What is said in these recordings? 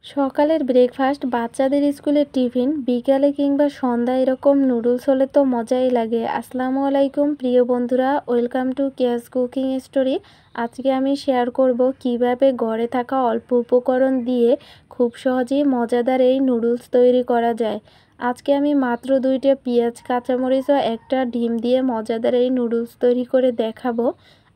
সকালের ব্রেকফাস্ট, বাচ্চাদের স্কুলের টিফিন, বিকালে কিংবা সন্ধ্যায় এরকম নুডলস হলে তো মজাই লাগে। আসসালামু আলাইকুম প্রিয় বন্ধুরা, ওয়েলকাম টু কেয়াস কুকিং স্টোরি। আজকে আমি শেয়ার করব কিভাবে ঘরে থাকা অল্প উপকরণ দিয়ে খুব সহজেই মজাদার এই নুডলস তৈরি করা যায়। আজকে আমি মাত্র 2টা পেঁয়াজ, কাঁচামরিচ ও একটা ডিম দিয়ে মজাদার এই নুডলস তৈরি করে দেখাবো।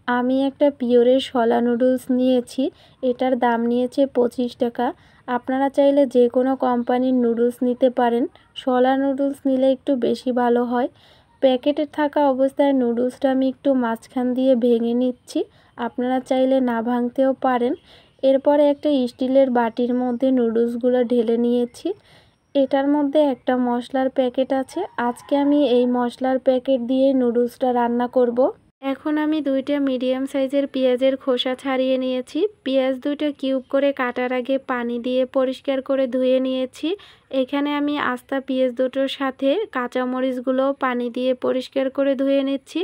আমি একটা পিওরের শলা নুডলস নিয়েছি, এটার দাম নিয়েছে 25 টাকা। আপনারা চাইলে যে কোনো কোম্পানির নুডলস নিতে পারেন, শলা নুডলস নিলে একটু বেশি ভালো হয়। প্যাকেটে থাকা অবস্থায় নুডলসটা আমি একটু মাঝখান দিয়ে ভেঙে নিচ্ছি, আপনারা চাইলে না ভাঙতেও পারেন। এরপরে একটা স্টিলের বাটির মধ্যে নুডলসগুলো ঢেলে নিয়েছি। এটার মধ্যে একটা মশলার প্যাকেট আছে, আজকে আমি এই মশলার প্যাকেট দিয়ে নুডলসটা রান্না করব। এখন আমি 2টা মিডিয়াম সাইজের পেঁয়াজের খোসা ছাড়িয়ে নিয়েছি। পেঁয়াজ 2টা কিউব করে কাটার আগে পানি দিয়ে পরিষ্কার করে ধুয়ে নিয়েছি। এখানে আমি আস্তা পেঁয়াজ দুটোর সাথে কাঁচামরিচগুলো পানি দিয়ে পরিষ্কার করে ধুয়ে নিচ্ছি।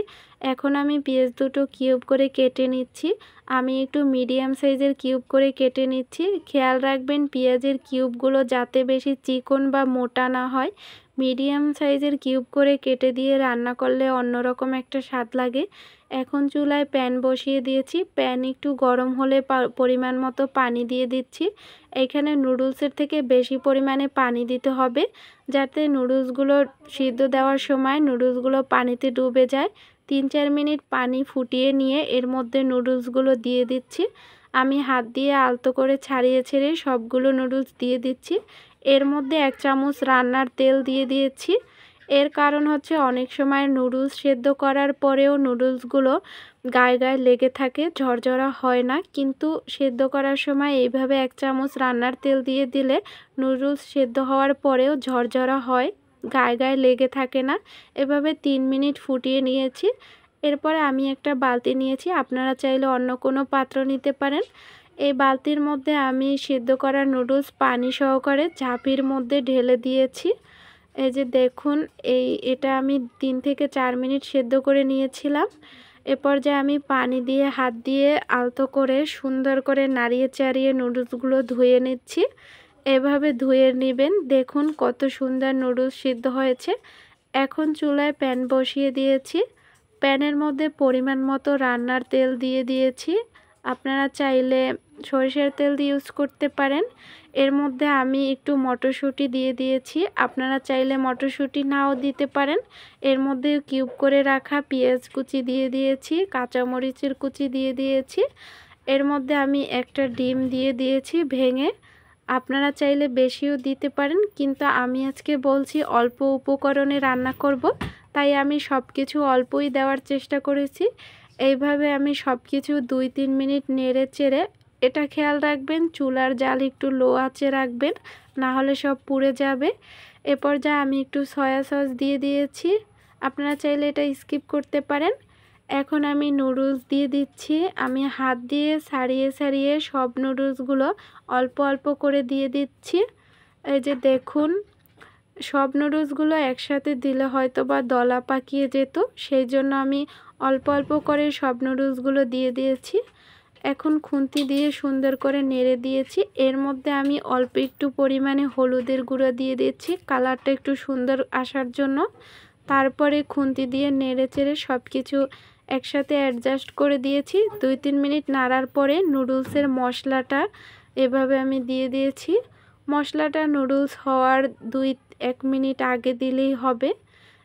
এখন আমি পেঁয়াজ দুটো কিউব করে কেটে নিচ্ছি। আমি একটু মিডিয়াম সাইজের কিউব করে কেটে নিচ্ছি। খেয়াল রাখবেন পেঁয়াজের কিউবগুলো যাতে বেশি চিকন বা মোটা না হয়। মিডিয়াম সাইজের কিউব করে কেটে দিয়ে রান্না করলে অন্যরকম একটা স্বাদ লাগে। এখন চুলায় প্যান বসিয়ে দিয়েছি, প্যান একটু গরম হলে পরিমাণ মতো পানি দিয়ে দিচ্ছি। এখানে নুডলসের থেকে বেশি পরিমাণে পানি দিতে হবে, যাতে নুডলসগুলো সিদ্ধ দেওয়ার সময় নুডলসগুলো পানিতে ডুবে যায়। 3-4 মিনিট পানি ফুটিয়ে নিয়ে এর মধ্যে নুডলসগুলো দিয়ে দিচ্ছি। আমি হাত দিয়ে আলতো করে ছাড়িয়ে ছেড়ে সবগুলো নুডলস দিয়ে দিচ্ছি। এর মধ্যে 1 চামচ রান্নার তেল দিয়ে দিয়েছি। এর কারণ হচ্ছে অনেক সময় নুডলস সেদ্ধ করার পরেও নুডলসগুলো গায়ে গায়ে লেগে থাকে, ঝরঝরা হয় না। কিন্তু সেদ্ধ করার সময় এইভাবে 1 চামচ রান্নার তেল দিয়ে দিলে নুডলস সেদ্ধ হওয়ার পরেও ঝরঝরা হয়, গায়ে গায়ে লেগে থাকে না। এভাবে 3 মিনিট ফুটিয়ে নিয়েছি। এরপরে আমি একটা বালতি নিয়েছি, আপনারা চাইলে অন্য কোনো পাত্র নিতে পারেন। এই বালতির মধ্যে আমি সেদ্ধ করা নুডলস পানি সহকারে ঝাঁপির মধ্যে ঢেলে দিয়েছি। এই যে দেখুন, এটা আমি 3 থেকে 4 মিনিট সেদ্ধ করে নিয়েছিলাম। এ পর্যায়ে আমি পানি দিয়ে হাত দিয়ে আলতো করে সুন্দর করে নাড়িয়ে চাড়িয়ে নুডলসগুলো ধুয়ে নিচ্ছি। এভাবে ধুয়ে নেবেন, দেখুন কত সুন্দর নুডলস সিদ্ধ হয়েছে। এখন চুলায় প্যান বসিয়ে দিয়েছি, প্যানের মধ্যে পরিমাণ মতো রান্নার তেল দিয়ে দিয়েছি। আপনারা চাইলে সরিষার তেল দিয়ে ইউজ করতে পারেন। এর মধ্যে আমি একটু মটরশুঁটি দিয়ে দিয়েছি, আপনারা চাইলে মটরশুঁটি নাও দিতে পারেন। এর মধ্যে কিউব করে রাখা পেঁয়াজ কুচি দিয়ে দিয়েছি, কাঁচামরিচের কুচি দিয়ে দিয়েছি। এর মধ্যে আমি একটা ডিম দিয়ে দিয়েছি ভেঙে, আপনারা চাইলে বেশিও দিতে পারেন, কিন্তু আমি আজকে বলছি অল্প উপকরণে রান্না করব, তাই আমি সব কিছু অল্পই দেওয়ার চেষ্টা করেছি। এইভাবে আমি সব কিছু 2-3 মিনিট নেড়ে চেড়ে, এটা খেয়াল রাখবেন চুলার জাল একটু লো আঁচে রাখবেন, না হলে সব পুড়ে যাবে। এ পর্যায়ে আমি একটু সয়া সস দিয়ে দিয়েছি, আপনারা চাইলে এটা স্কিপ করতে পারেন। এখন আমি নুডলস দিয়ে দিচ্ছি, আমি হাত দিয়ে ছাড়িয়ে ছাড়িয়ে সব নুডলসগুলো অল্প অল্প করে দিয়ে দিচ্ছি। এই যে দেখুন, সব নুডলসগুলো একসাথে দিলে হয়তো বা দলা পাকিয়ে যেত, সেই জন্য আমি অল্প অল্প করে সব নুডলসগুলো দিয়ে দিয়েছি। এখন খুন্তি দিয়ে সুন্দর করে নেড়ে দিয়েছি। এর মধ্যে আমি অল্প একটু পরিমাণে হলুদের গুঁড়ো দিয়ে দিচ্ছি, কালারটা একটু সুন্দর আসার জন্য। তারপরে খুন্তি দিয়ে নেড়ে চেড়ে সব কিছু একসাথে অ্যাডজাস্ট করে দিয়েছি। 2-3 মিনিট নাড়ার পরে নুডলসের মশলাটা এভাবে আমি দিয়ে দিয়েছি। মশলাটা নুডলস হওয়ার 2-1 মিনিট আগে দিলেই হবে।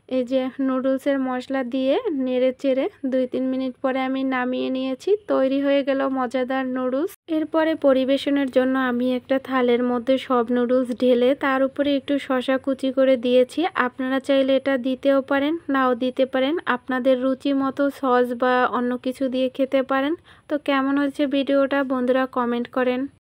এই যে নুডলসের মশলা দিয়ে নেড়ে চেড়ে 2-3 মিনিট পরে আমি নামিয়ে নিয়েছি, তৈরি হয়ে গেল মজাদার নুডলস। এরপরে পরিবেশনের জন্য আমি একটা থালের মধ্যে সব নুডলস ঢেলে তার উপরে একটু শসা কুচি করে দিয়েছি। আপনারা চাইলে এটা দিতেও পারেন, নাও দিতে পারেন, আপনাদের রুচি মতো সস বা অন্য কিছু দিয়ে খেতে পারেন। তো কেমন হচ্ছে ভিডিওটা বন্ধুরা কমেন্ট করেন।